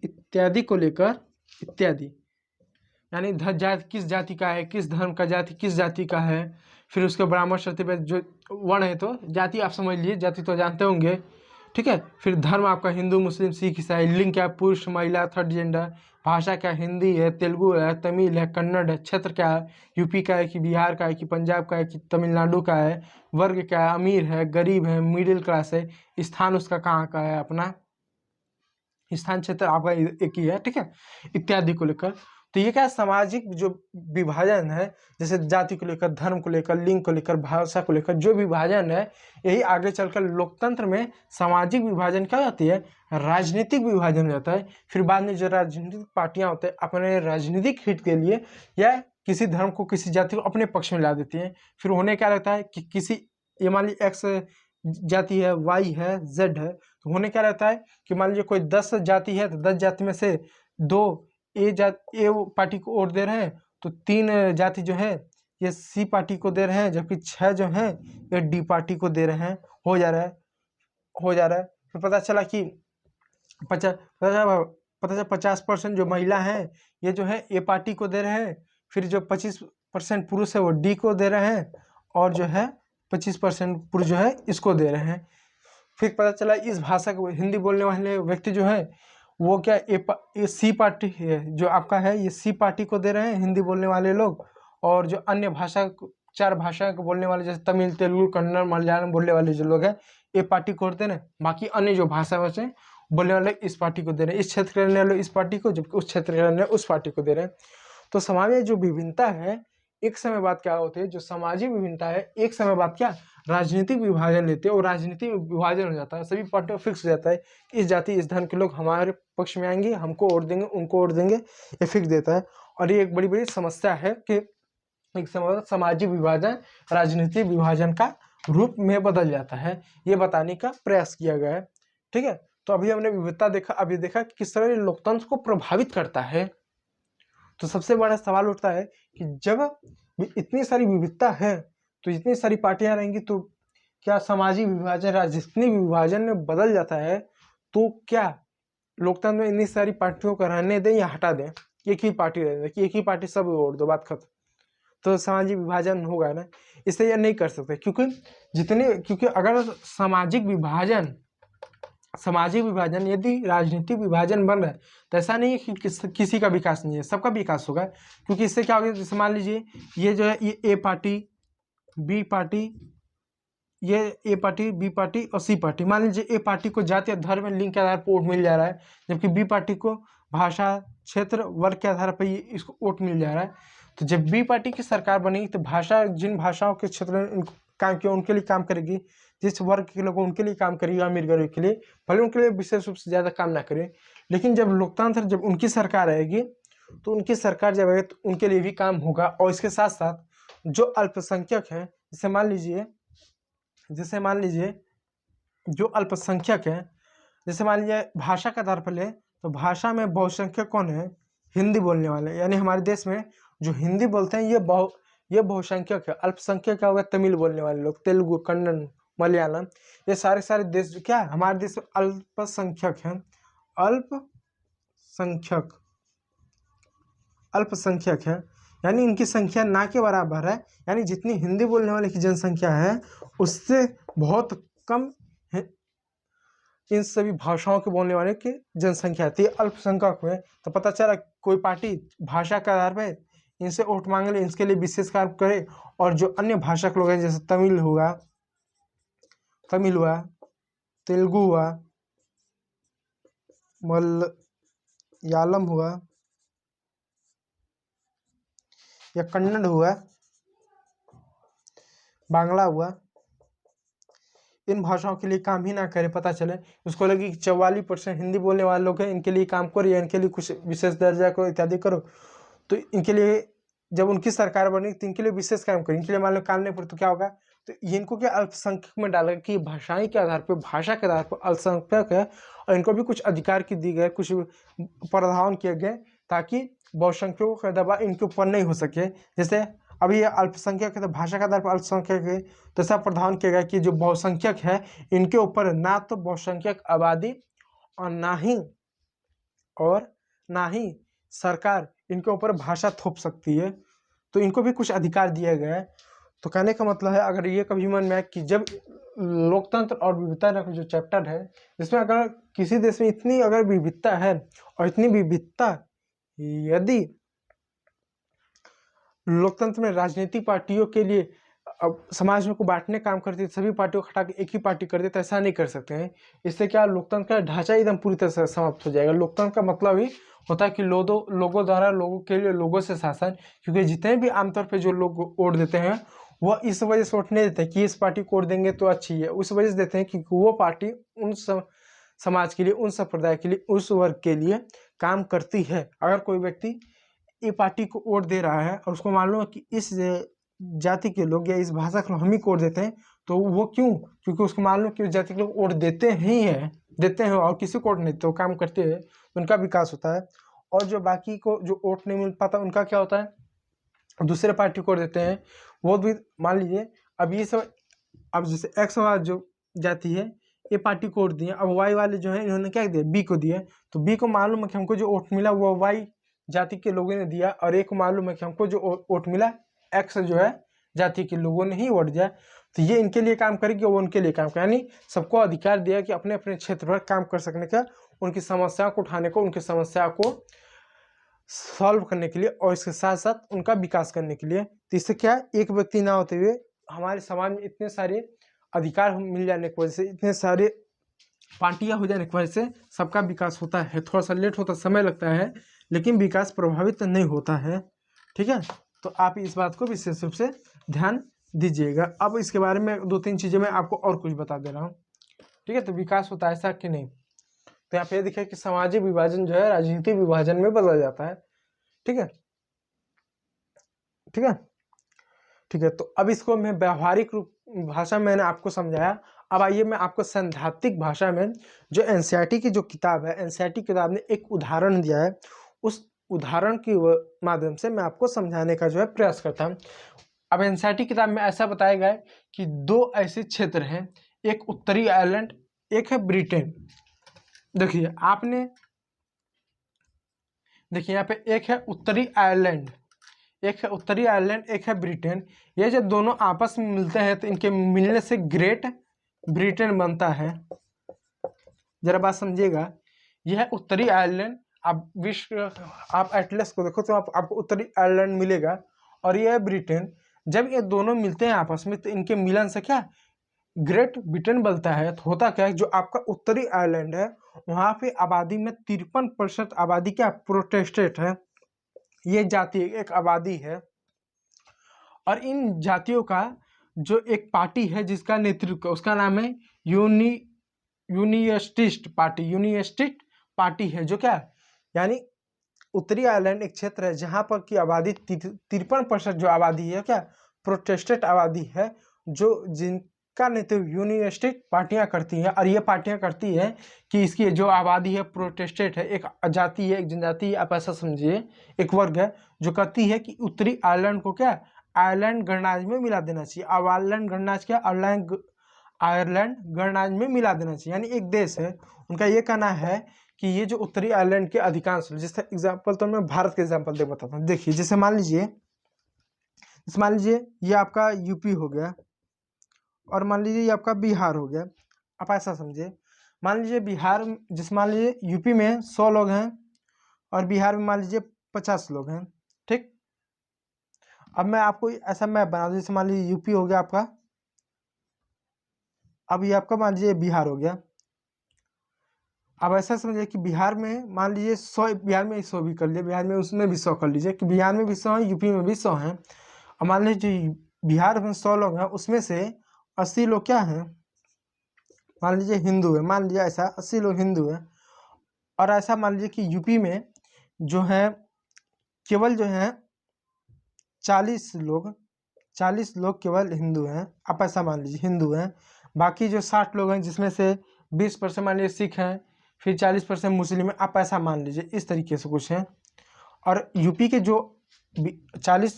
इत्यादि को लेकर, इत्यादि, यानी जाति किस जाति का है, किस धर्म का जाति किस जाति का है। फिर उसके ब्राह्मण क्षत्रिय पे जो वर्ण है, तो जाति आप समझ लीजिए, जाति तो जानते होंगे। ठीक है, फिर धर्म आपका हिंदू, मुस्लिम, सिख, ईसाई, लिंग क्या, पुरुष, महिला, थर्ड जेंडर, भाषा क्या, हिंदी है, तेलुगु है, तमिल है, कन्नड़ है, क्षेत्र क्या है, यूपी का है कि बिहार का है कि पंजाब का है कि तमिलनाडु का है, वर्ग क्या है, अमीर है, गरीब है, मिडिल क्लास है, स्थान उसका कहाँ का है, अपना स्थान क्षेत्र आपका एक ही है। ठीक है, इत्यादि को लेकर। तो ये क्या सामाजिक जो विभाजन है, जैसे जाति को लेकर, धर्म को लेकर, लिंग को लेकर, भाषा को लेकर जो विभाजन है, यही आगे चलकर लोकतंत्र में सामाजिक विभाजन क्या होती है, राजनीतिक विभाजन हो जाता है। फिर बाद में जो राजनीतिक पार्टियां होते हैं अपने राजनीतिक हित के लिए या किसी धर्म को, किसी जाति को अपने पक्ष में ला देती हैं। फिर होने क्या रहता है कि किसी, ये मान लीजिए एक्स जाति है, वाई है, जेड है, तो होने क्या रहता है कि मान लीजिए कोई 10 जाति है तो 10 जाति में से 2 ए पार्टी को वोट दे रहे हैं, तो 3 जाति जो है ये सी पार्टी को दे रहे हैं, जबकि 6 जो हैं ये डी पार्टी को दे रहे हैं, हो जा रहा है। हो जा रहा है। फिर पता चला कि 50% जो महिला हैं ये जो है ए पार्टी को दे रहे हैं, फिर जो 25% पुरुष है वो डी को दे रहे हैं, और जो है 25% पुरुष जो है इसको दे रहे हैं। फिर पता चला इस भाषा को हिंदी बोलने वाले व्यक्ति जो है वो क्या ये सी पार्टी है जो आपका है, ये सी पार्टी को दे रहे हैं हिंदी बोलने वाले लोग, और जो अन्य भाषा 4 भाषा को बोलने वाले जैसे तमिल, तेलुगु, कन्नड़, मलयालम बोलने वाले जो लोग हैं ए पार्टी को दे रहे हैं। बाकी अन्य जो भाषा बचे बोलने वाले इस पार्टी को दे रहे हैं, इस क्षेत्र के रहने वाले इस पार्टी को, जबकि उस क्षेत्र के रहने वाले उस पार्टी को दे रहे हैं। तो समाज में जो विभिन्नता है एक समय बाद क्या होती है, जो सामाजिक विभिन्नता है एक समय बाद क्या राजनीतिक विभाजन लेते हैं, और राजनीतिक विभाजन हो जाता है। सभी पार्टियों फिक्स हो जाता है कि इस जाति इस धर्म के लोग हमारे पक्ष में आएंगे, हमको वोट देंगे, उनको वोट देंगे, ये फिक्स देता है। और ये एक बड़ी बड़ी समस्या है कि एक समय सामाजिक विभाजन राजनीतिक विभाजन का रूप में बदल जाता है, ये बताने का प्रयास किया गया है। ठीक है, तो अभी हमने विविधता देखा, अभी देखा कि किस तरह लोकतंत्र को प्रभावित करता है। तो सबसे बड़ा सवाल उठता है कि जब इतनी सारी विविधता है तो इतनी सारी पार्टियां रहेंगी तो क्या सामाजिक विभाजन राजनीतिक विभाजन में बदल जाता है, तो क्या लोकतंत्र में इतनी सारी पार्टियों को रहने दें या हटा दें, एक ही पार्टी रह दें कि एक ही पार्टी सब वोट दो, बात खत्म। तो सामाजिक विभाजन होगा ना, इससे यह नहीं कर सकते, क्योंकि अगर सामाजिक विभाजन यदि राजनीतिक विभाजन बन रहा है तो ऐसा नहीं है कि किसी का विकास नहीं है, सबका विकास होगा। क्योंकि इससे क्या होगा, जैसे मान लीजिए ये जो है ये ए पार्टी, बी पार्टी, ये ए पार्टी, बी पार्टी और सी पार्टी। मान लीजिए ए पार्टी को जाति और धर्म लिंग के आधार पर वोट मिल जा रहा है, जबकि बी पार्टी को भाषा, क्षेत्र, वर्ग के आधार पर इसको वोट मिल जा रहा है। तो जब बी पार्टी की सरकार बनेगी तो जिन भाषाओं के क्षेत्र में काम किया उनके लिए काम करेगी, जिस वर्ग के लोग उनके लिए काम करेगी, अमीर गरीब के लिए, भले उनके लिए विशेष रूप से ज़्यादा काम ना करे। लेकिन जब लोकतंत्र, जब उनकी सरकार आएगी तो उनकी सरकार जब आएगी तो उनके लिए भी काम होगा। और इसके साथ साथ जो अल्पसंख्यक हैं, जैसे मान लीजिए जो अल्पसंख्यक हैं, जैसे मान लीजिए भाषा के आधार पर ले तो भाषा में बहुसंख्यक कौन है, हिंदी बोलने वाले, यानी हमारे देश में जो हिंदी बोलते हैं ये बहुसंख्यक है। अल्पसंख्यक क्या होगा, तमिल बोलने वाले लोग, तेलुगु, कन्नड़, मलयालम, ये सारे देश क्या है हमारे देश में अल्पसंख्यक हैं। अल्पसंख्यक है, यानी इनकी संख्या ना के बराबर है, यानी जितनी हिंदी बोलने वाले की जनसंख्या है उससे बहुत कम है इन सभी भाषाओं के बोलने वाले की जनसंख्या थी। अल्पसंख्यक हुए तो पता चला कोई पार्टी भाषा के आधार पर इनसे वोट मांग ले, इसके लिए विशेष कार्य करे, और जो अन्य भाषा के लोग हैं जैसे तमिल हुआ, तेलुगु हुआ, मलयालम हुआ या कन्नड़ हुआ, बांग्ला हुआ, इन भाषाओं के लिए काम ही ना करे, पता चले उसको लगे कि 44% हिंदी बोलने वाले लोग हैं, इनके लिए काम करो या इनके लिए कुछ विशेष दर्जा करो इत्यादि करो। तो इनके लिए जब उनकी सरकार बनी तो इनके लिए विशेष काम करें, इनके लिए मान लो काम नहीं पड़े तो क्या होगा, तो इनको क्या अल्पसंख्यक में डाला कि भाषाएं के आधार पर, भाषा के आधार पर अल्पसंख्यक है, और इनको भी कुछ अधिकार की दी गए, कुछ प्रावधान किए गए ताकि बहुसंख्यकों का दबाव इनके ऊपर नहीं हो सके। जैसे अभी ये अल्पसंख्यक है तो भाषा के आधार पर अल्पसंख्यक है, तो ऐसा प्रावधान किया गया कि जो बहुसंख्यक है इनके ऊपर ना तो बहुसंख्यक आबादी और ना ही सरकार इनके ऊपर भाषा थोप सकती है, तो इनको भी कुछ अधिकार दिया गया है। तो कहने का मतलब है, अगर ये कभी मन में आए कि जब लोकतंत्र और विविधता का जो चैप्टर है, जिसमें अगर किसी देश में इतनी अगर विविधता है और इतनी विविधता यदि लोकतंत्र में राजनीतिक पार्टियों के लिए अब समाज में को बांटने काम करती है, सभी पार्टियों को हटा के एक ही पार्टी कर देते, ऐसा नहीं कर सकते हैं। इससे क्या लोकतंत्र का ढांचा एकदम पूरी तरह से समाप्त हो जाएगा। लोकतंत्र का मतलब ही होता है कि लोगों द्वारा लोगों के लिए लोगों से शासन, क्योंकि जितने भी आमतौर पर जो लोग वोट देते हैं वह इस वजह से वोट नहीं देते कि इस पार्टी को वोट देंगे तो अच्छी है, उस वजह से देते हैं कि वो पार्टी उन समाज के लिए, उन संप्रदाय के लिए, उस वर्ग के लिए काम करती है। अगर कोई व्यक्ति ये पार्टी को वोट दे रहा है और उसको मालूम है कि इस जाति के लोग या इस भाषा के लोग हम ही को वोट देते हैं, तो वो क्योंकि उसको मालूम कि उस जाति के लोग वोट देते हैं और किसी को वोट नहीं देते, वो काम करते हैं, उनका विकास होता है। और जो बाकी को जो वोट नहीं मिल पाता उनका क्या होता है, दूसरे पार्टी को वोट देते हैं। वो भी मान लीजिए अब ये सब, अब जैसे एक्स वाला जो जाति है ए पार्टी को वोट दिए, अब वाई वाले जो है इन्होंने क्या दिया, बी को दिया। तो बी को मालूम है कि हमको जो वोट मिला वो वाई जाति के लोगों ने दिया, और ए को मालूम है कि हमको जो वोट मिला एक्स जो है जाति के लोगों ने ही वोट दिया। तो ये इनके लिए काम करेगी, वो उनके लिए काम करें, यानी सबको अधिकार दिया कि अपने अपने क्षेत्र पर काम कर सकने का, उनकी समस्याओं को उठाने को, उनकी समस्या को सॉल्व करने के लिए, और इसके साथ साथ उनका विकास करने के लिए। तो इससे क्या, एक व्यक्ति ना होते हुए हमारे समाज में इतने सारे अधिकार मिल जाने की वजह से, इतने सारे पार्टियां हो जाने की वजह से सबका विकास होता है। थोड़ा सा लेट होता, समय लगता है, लेकिन विकास प्रभावित नहीं होता है। ठीक है, तो आप इस बात को विशेष रूप से ध्यान दीजिएगा। अब इसके बारे में दो तीन चीजें मैं आपको और कुछ बता दे रहा हूँ। ठीक है, तो विकास होता है ऐसा कि नहीं, तो यहाँ पे दिखे कि सामाजिक विभाजन जो है राजनीतिक विभाजन में बदल जाता है। ठीक है, ठीक है, ठीक है। तो अब इसको मैं व्यवहारिक रूप भाषा में मैंने आपको समझाया। अब आइए मैं आपको सैद्धांतिक भाषा में, जो एनसीईआरटी की जो किताब है, एनसीईआरटी किताब ने एक उदाहरण दिया है, उस उदाहरण के माध्यम से मैं आपको समझाने का जो है प्रयास करता हूँ। अब एनसीईआरटी किताब में ऐसा बताया गया है कि दो ऐसे क्षेत्र हैं, एक उत्तरी आयरलैंड, एक है ब्रिटेन। देखिए आपने, देखिए यहाँ पे एक है उत्तरी आयरलैंड, एक है उत्तरी आयरलैंड, एक है ब्रिटेन। ये जब दोनों आपस में मिलते हैं तो इनके मिलने से ग्रेट ब्रिटेन बनता है। जरा बात समझिएगा, यह है उत्तरी आयरलैंड। आप विश्व, आप एटलस को देखो तो आपको उत्तरी आयरलैंड मिलेगा, और यह है ब्रिटेन। जब ये दोनों मिलते हैं आपस में तो इनके मिलन से क्या, ग्रेट ब्रिटेन बनता है। तो होता क्या है, जो आपका उत्तरी आयरलैंड है वहां पे आबादी में 53% आबादी क्या प्रोटेस्टेंट है। ये जाति एक आबादी है, और इन जातियों का जो एक पार्टी है जिसका नेतृत्व, उसका नाम है यूनियनिस्ट पार्टी। यूनियनिस्ट पार्टी है जो क्या, यानी उत्तरी आयरलैंड एक क्षेत्र है जहां पर की आबादी 53% जो आबादी है क्या प्रोटेस्टेंट आबादी है, जो जिनका नेतृत्व यूनियनिस्ट पार्टियां करती हैं। और ये पार्टियां करती है कि इसकी जो आबादी है प्रोटेस्टेंट है, एक जाति है, एक जनजाति है, आप ऐसा समझिए, एक वर्ग है जो कहती है कि उत्तरी आयरलैंड को क्या आयरलैंड गणराज्य में मिला देना चाहिए। अब आयरलैंड गणराज्य क्या, आयरलैंड गणराज्य में मिला देना चाहिए, यानी एक देश है। उनका ये कहना है कि ये जो उत्तरी आयरलैंड के अधिकांश, जैसे एग्जाम्पल तो मैं भारत के एग्जाम्पल दे बताता हूँ। देखिए जैसे मान लीजिए ये आपका यूपी हो गया, और मान लीजिए ये आपका बिहार हो गया। आप ऐसा समझिए, मान लीजिए बिहार, जैसे मान लीजिए यूपी में 100 लोग हैं और बिहार में मान लीजिए 50 लोग हैं। ठीक, अब मैं आपको ऐसा मैप बना दूं, जैसे मान लीजिए यूपी हो गया आपका, अब ये आपका मान लीजिए बिहार हो गया। अब ऐसा समझिए कि बिहार में मान लीजिए 100, बिहार में 100 भी कर लिया, बिहार में उसमें भी 100 कर लीजिए, कि बिहार में भी 100 है, यूपी में भी 100 हैं। अब मान लीजिए बिहार में 100 लोग हैं, उसमें से 80 लोग क्या हैं, मान लीजिए हिंदू है, मान लीजिए ऐसा 80 लोग हिंदू है। और ऐसा मान लीजिए कि यूपी में जो है केवल जो है 40 लोग केवल हिंदू हैं। आप ऐसा मान लीजिए हिंदू हैं, बाकी जो 60 लोग हैं जिसमें से 20% मान लीजिए सिख हैं, फिर 40% मुस्लिम है। आप ऐसा मान लीजिए, इस तरीके से कुछ है। और यूपी के जो 40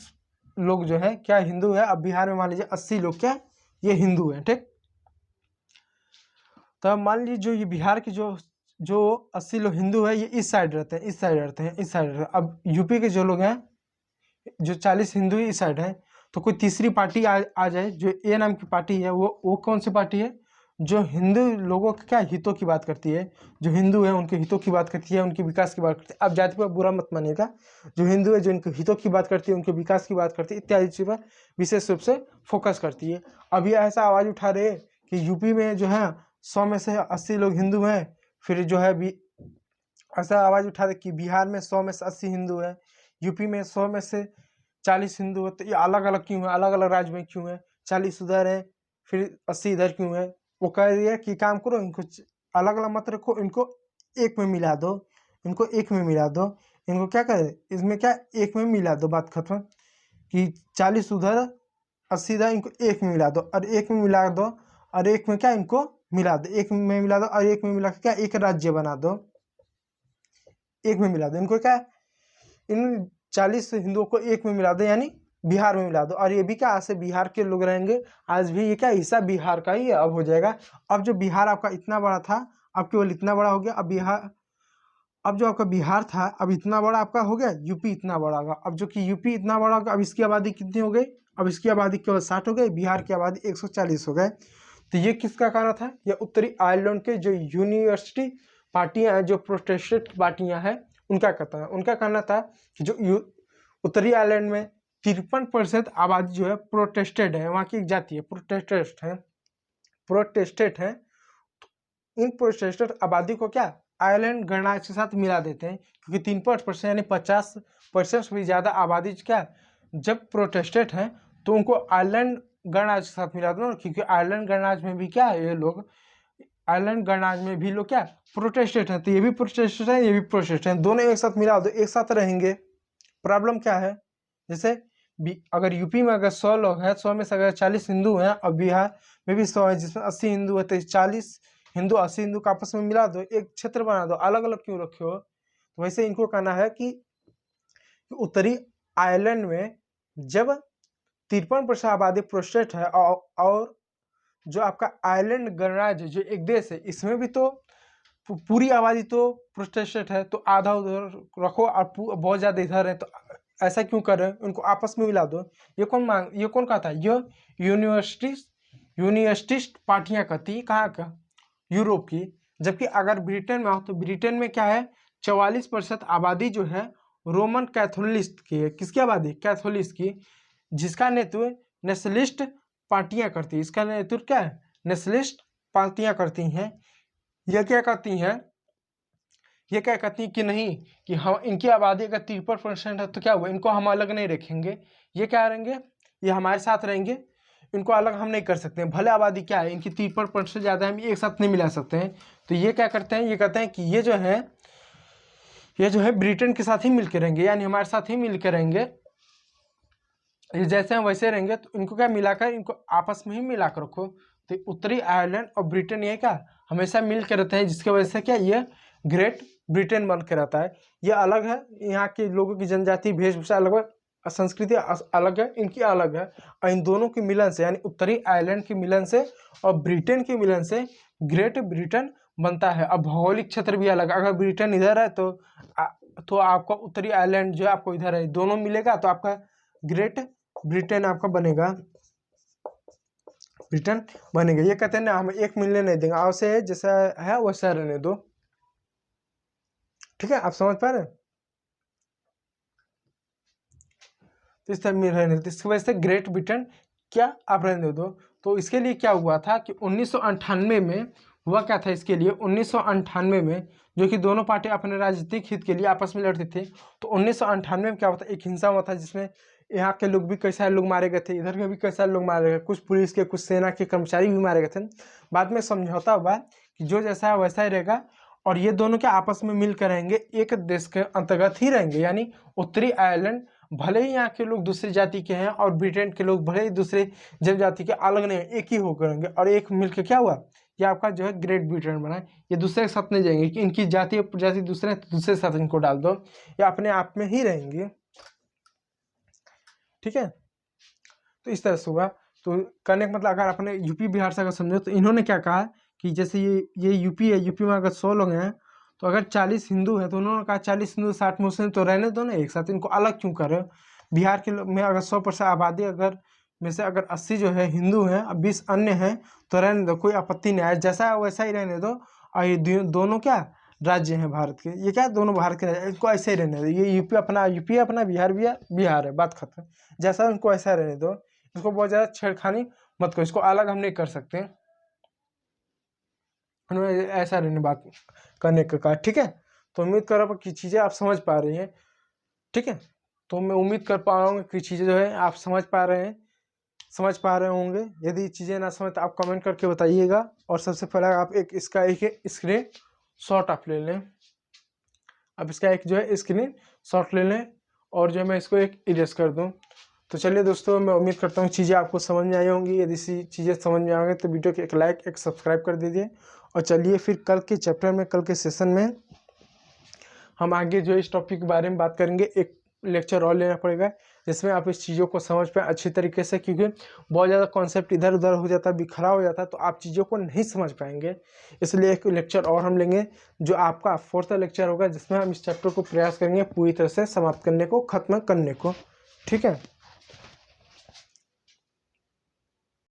लोग जो है क्या हिंदू है, अब बिहार में मान लीजिए 80 लोग क्या ये हिंदू हैं। ठीक, तो मान लीजिए जो ये बिहार के जो 80 लोग हिंदू है, ये इस साइड रहते हैं, इस साइड रहते हैं, इस साइड रहते हैं। अब यूपी के जो लोग हैं, जो 40 हिंदू इस साइड है, तो कोई तीसरी पार्टी आ जाए, जो ए नाम की पार्टी है, वो कौन सी पार्टी है, जो हिंदू लोगों के क्या हितों की बात करती है, जो हिंदू है उनके हितों की बात करती है, उनके विकास की बात करती है। अब जाति पर बुरा मत मानिएगा, जो हिंदू है जो इनके हितों की बात करती है, उनके विकास की बात करती है, इत्यादि चीज़ पर विशेष रूप से फोकस करती है। अब ये ऐसा आवाज़ उठा रहे कि यूपी में जो है 100 में से 80 लोग हिंदू हैं, फिर जो है ऐसा आवाज़ उठा रहे कि बिहार में 100 में से 80 हिंदू है, यूपी में 100 में से 40 हिंदू है। तो ये अलग अलग क्यों है, अलग अलग राज्य में क्यों है, 40 उधर है फिर 80 इधर क्यों है। वो कह रही है कि काम करो, इनको अलग अलग मत रखो, इनको एक में मिला दो, इनको एक में मिला दो, इनको क्या करे, इसमें क्या एक में मिला दो, बात खत्म। कि 40 उधर 80 इधर, इनको एक में मिला दो, और एक में मिला दो, और एक में क्या इनको मिला दो, एक में मिला दो, और एक में मिला क्या एक राज्य बना दो, एक में मिला दो। इनको क्या इन 40 हिंदुओं को एक में मिला दो, यानी बिहार में मिला दो, और ये भी क्या आज से बिहार के लोग रहेंगे, आज भी ये क्या हिस्सा बिहार का ही अब हो जाएगा। अब जो बिहार आपका इतना बड़ा था अब केवल इतना बड़ा हो गया। अब बिहार, अब जो आपका बिहार था अब इतना बड़ा आपका हो गया, यूपी इतना बड़ा होगा। अब जो कि यूपी इतना बड़ा होगा, अब इसकी आबादी कितनी हो गई, अब इसकी आबादी केवल 60 हो गई, बिहार की आबादी 140 हो गए। तो ये किसका कहना था, ये उत्तरी आयरलैंड के जो यूनिवर्सिटी पार्टियां हैं, जो प्रोटेस्टेंट पार्टियां हैं, उनका कहना था कि जो उत्तरी आयरलैंड में 53% आबादी जो है प्रोटेस्टेड है, वहाँ की एक जाति है प्रोटेस्टेंट है। इन प्रोटेस्टेंट आबादी को क्या आयरलैंड गणराज्य के साथ मिला देते हैं, क्योंकि 3% यानी 50% से भी ज़्यादा आबादी क्या जब प्रोटेस्टेंट हैं तो उनको आयरलैंड गणराज्य के साथ मिला दो, क्योंकि आयरलैंड गणराज्य में भी क्या है, ये लोग आयरलैंड गणराज्य में भी लोग क्या प्रोटेस्टेंट हैं, तो ये भी प्रोटेस्टेंट हैं, ये भी प्रोटेस्टेंट हैं, दोनों एक साथ मिला दो, एक साथ रहेंगे। प्रॉब्लम क्या है, जैसे अगर यूपी में अगर 100 लोग हैं, 100 में से अगर 40 हिंदू हैं, और बिहार में भी 100 है जिसमें 80 हिंदू है, तो 40 हिंदू 80 हिंदू का आपस में मिला दो, एक क्षेत्र बना दो, अलग अलग क्यों रखे हो। तो वैसे इनको कहना है कि उत्तरी आयरलैंड में जब 53% आबादी प्रोटेस्टेंट है, और जो आपका आयरलैंड गणराज्य जो एक देश है, इसमें भी तो पूरी आबादी तो प्रोटेस्टेंट है, तो आधा उधर रखो और बहुत ज़्यादा इधर है, तो ऐसा क्यों कर रहे हैं, उनको आपस में मिला दो। ये कौन कहता है, ये यूनिवर्सिटिस्ट पार्टियां कहती, कहाँ का, यूरोप की। जबकि अगर ब्रिटेन में हो तो ब्रिटेन में क्या है, 44% आबादी जो है रोमन कैथोलिक की है। किसकी आबादी, कैथोलिक की, जिसका नेतृत्व नेशनलिस्ट पार्टियां करती है। इसका नेतृत्व क्या है, नेशनलिस्ट पार्टियां करती हैं। यह क्या कहती हैं, ये क्या कहती हैं कि नहीं, कि हम इनकी आबादी अगर 53% है तो क्या हुआ, इनको हम अलग नहीं रखेंगे, ये क्या रहेंगे, ये हमारे साथ रहेंगे, इनको अलग हम नहीं कर सकते हैं, भले आबादी क्या है इनकी 53% से ज़्यादा, हम एक साथ नहीं मिला सकते हैं। तो ये क्या करते हैं, ये कहते हैं कि ये जो है ब्रिटेन के साथ ही मिलकर रहेंगे, यानी हमारे साथ ही मिलकर रहेंगे, ये जैसे हम वैसे रहेंगे। तो इनको क्या मिलाकर, इनको आपस में ही मिलाकर रखो। तो उत्तरी आयरलैंड और ब्रिटेन ये क्या हमेशा मिल के रहते हैं, जिसकी वजह से क्या ये ग्रेट ब्रिटेन बन के रहता है। ये अलग है, यहाँ के लोगों की जनजाति वेशभूषा अलग है, संस्कृति अलग है, इनकी अलग है, और इन दोनों के मिलन से, यानी उत्तरी आयरलैंड के मिलन से और ब्रिटेन के मिलन से ग्रेट ब्रिटेन बनता है। अब भौगोलिक क्षेत्र भी अलग, अगर ब्रिटेन इधर है तो आपका उत्तरी आयरलैंड जो आपको इधर है, दोनों मिलेगा तो आपका ग्रेट ब्रिटेन आपका बनेगा, ब्रिटेन बनेगा। ये कहते हैं ना हम एक मिलने नहीं देंगे, आपसे जैसा है वैसा रहने दो। ठीक है, आप समझ पा रहे हैं, तो इस तरह में रहने दो, इसकी वजह से ग्रेट ब्रिटेन क्या आप रहने दो। तो इसके लिए क्या हुआ था कि 1998 में हुआ क्या था, इसके लिए 1998 में जो कि दोनों पार्टी अपने राजनीतिक हित के लिए आपस में लड़ते थे, तो 1998 में क्या हुआ था, एक हिंसा हुआ था जिसमें यहाँ के लोग भी कई सारे लोग मारे गए थे, इधर के भी कई सारे लोग मारे गए, कुछ पुलिस के कुछ सेना के कर्मचारी भी मारे गए थे। बाद में समझौता हुआ कि जो जैसा है वैसा ही रहेगा, और ये दोनों क्या आपस में मिलकर रहेंगे, एक देश के अंतर्गत ही रहेंगे। यानी उत्तरी आयरलैंड भले ही यहाँ के लोग दूसरी जाति के हैं और ब्रिटेन के लोग भले ही दूसरे जनजाति के अलग नहीं, एक ही होकर रहेंगे, और एक मिलकर क्या हुआ, ये आपका जो है ग्रेट ब्रिटेन बना। ये दूसरे के साथ नहीं जाएंगे कि इनकी जाति प्रजाति दूसरे हैं तो दूसरे के साथ इनको डाल दो, ये अपने आप में ही रहेंगे। ठीक है, तो इस तरह से हुआ। तो कहने का मतलब अगर अपने यूपी बिहार से अगर समझो, तो इन्होंने क्या कहा कि जैसे ये यूपी है, यूपी में अगर 100 लोग हैं तो अगर 40 हिंदू हैं, तो उन्होंने कहा 40 हिंदू 60 मुस्लिम तो रहने दो ना एक साथ, इनको अलग क्यों कर रहे हो। बिहार के में अगर 100% आबादी अगर में से अगर 80 जो है हिंदू हैं और 20 अन्य हैं, तो रहने दो, कोई आपत्ति नहीं है, जैसा है वैसा ही रहने दो। और ये दोनों क्या राज्य हैं भारत के, ये क्या दोनों भारत के राज्य, इनको ऐसे ही रहने दो। ये यूपी अपना बिहार है, बात खत्म। जैसा उनको ऐसा रहने दो, इसको बहुत ज़्यादा छेड़खानी मत करो, इसको अलग हम नहीं कर सकते। उन्होंने ऐसा रहने बात करने का कहा। ठीक है, तो उम्मीद कर रहा हूँ कि चीज़ें आप समझ पा रही हैं। ठीक है, तो मैं उम्मीद कर पा रहा हूँ कि चीज़ें जो है आप समझ पा रहे होंगे। यदि चीज़ें ना समझ तो आप कमेंट करके बताइएगा। और सबसे पहले आप इसका एक स्क्रीन शॉट आप ले लें, अब इसका एक जो है स्क्रीन शॉट ले लें, और जो है मैं इसको एक इरेज कर दूं। तो चलिए दोस्तों, मैं उम्मीद करता हूँ चीज़ें आपको समझ में आई होंगी। यदि चीज़ें समझ में आएंगे तो वीडियो को एक लाइक एक सब्सक्राइब कर दीजिए। और चलिए फिर कल के चैप्टर में, कल के सेशन में हम आगे जो इस टॉपिक के बारे में बात करेंगे। एक लेक्चर और लेना पड़ेगा जिसमें आप इस चीज़ों को समझ पाएँ अच्छी तरीके से, क्योंकि बहुत ज़्यादा कॉन्सेप्ट इधर उधर हो जाता है, बिखरा हो जाता है, तो आप चीज़ों को नहीं समझ पाएंगे। इसलिए एक लेक्चर और हम लेंगे जो आपका 4th लेक्चर होगा, जिसमें हम इस चैप्टर को प्रयास करेंगे पूरी तरह से समाप्त करने को, ख़त्म करने को। ठीक है।